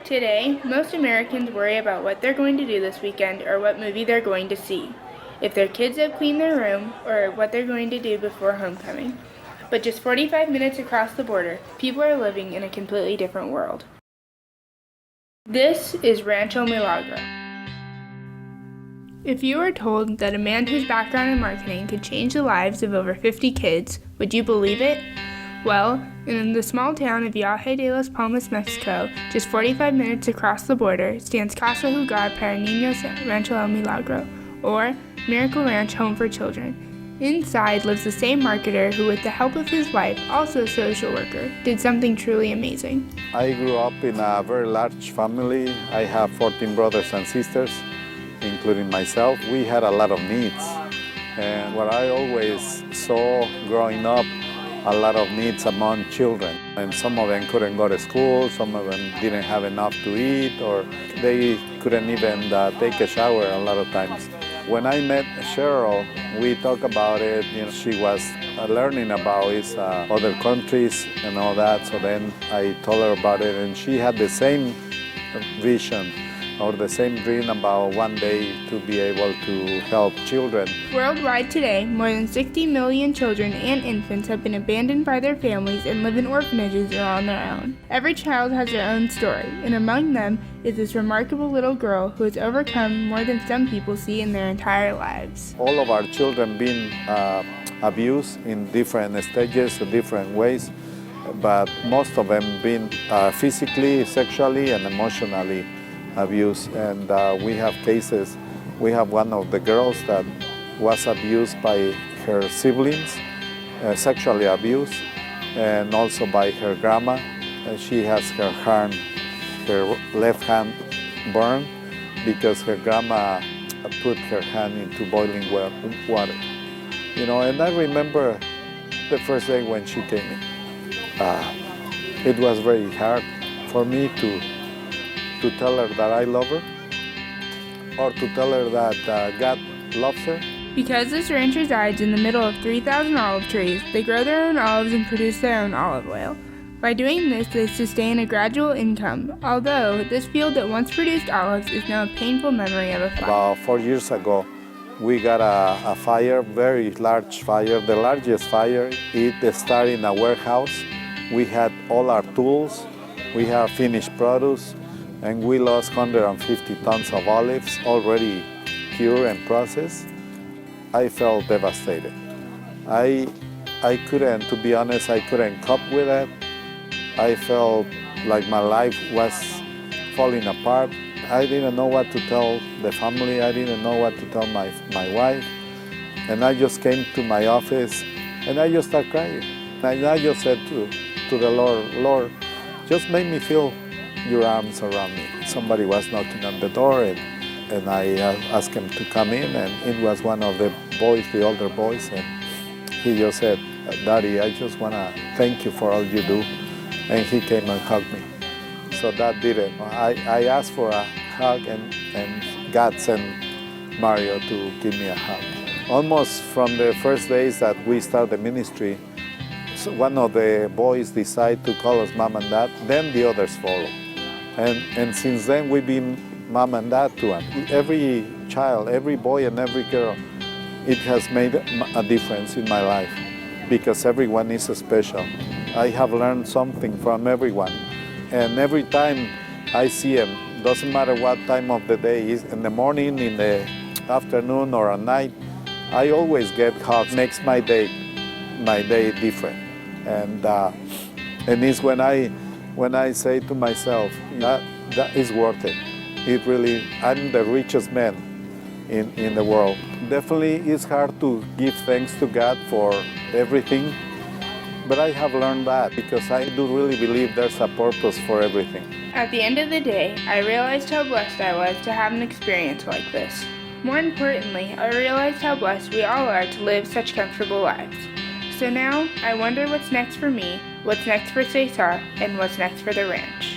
Today, most Americans worry about what they're going to do this weekend or what movie they're going to see, if their kids have cleaned their room, or what they're going to do before homecoming. But just 45 minutes across the border, people are living in a completely different world. This is Rancho Milagro. If you were told that a man whose background in marketing could change the lives of over 50 kids, would you believe it? Well, in the small town of Yaje de las Palmas, Mexico, just 45 minutes across the border, stands Casa Jugar para Niños Rancho El Milagro, or Miracle Ranch Home for Children. Inside lives the same marketer who, with the help of his wife, also a social worker, did something truly amazing. I grew up in a very large family. I have 14 brothers and sisters, including myself. We had a lot of needs. And what I always saw growing up, a lot of needs among children. And some of them couldn't go to school, some of them didn't have enough to eat, or they couldn't even take a shower a lot of times. When I met Cheryl, we talked about it. She was learning about other countries and all that, so then I told her about it, and she had the same vision or the same dream about one day to be able to help children. Worldwide today, more than 60 million children and infants have been abandoned by their families and live in orphanages or on their own. Every child has their own story, and among them is this remarkable little girl who has overcome more than some people see in their entire lives. All of our children being abused in different stages, different ways, but most of them being physically, sexually, and emotionally abuse. And we have cases. We have one of the girls that was abused by her siblings, sexually abused, and also by her grandma. She has her left hand burned because her grandma put her hand into boiling water. And I remember the first day when she came in. It was very hard for me to tell her that I love her, or to tell her that God loves her. Because this ranch resides in the middle of 3,000 olive trees, they grow their own olives and produce their own olive oil. By doing this, they sustain a gradual income, although this field that once produced olives is now a painful memory of a fire. About 4 years ago, we got a fire, very large fire, the largest fire. It started in a warehouse. We had all our tools, we have finished produce, and we lost 150 tons of olives already cured and processed. I felt devastated. I couldn't, to be honest, I couldn't cope with it. I felt like my life was falling apart. I didn't know what to tell the family. I didn't know what to tell my wife. And I just came to my office and I just started crying. And I just said to the Lord, just make me feel your arms around me. Somebody was knocking on the door and I asked him to come in, and it was one of the boys, the older boys, and he just said, Daddy, I just want to thank you for all you do. And he came and hugged me. So that did it. I asked for a hug and God sent Mario to give me a hug. Almost from the first days that we started the ministry, so one of the boys decided to call us mom and dad, then the others follow. And since then, we've been mom and dad to them. Every child, every boy and every girl, it has made a difference in my life because everyone is special. I have learned something from everyone. And every time I see them, doesn't matter what time of the day is, in the morning, in the afternoon, or at night, I always get hugs. Makes my day different. And it's when I say to myself, that is worth it. It really, I'm the richest man in the world. Definitely it's hard to give thanks to God for everything, but I have learned that because I do really believe there's a purpose for everything. At the end of the day, I realized how blessed I was to have an experience like this. More importantly, I realized how blessed we all are to live such comfortable lives. So now, I wonder what's next for me, what's next for Cesar, and what's next for the ranch.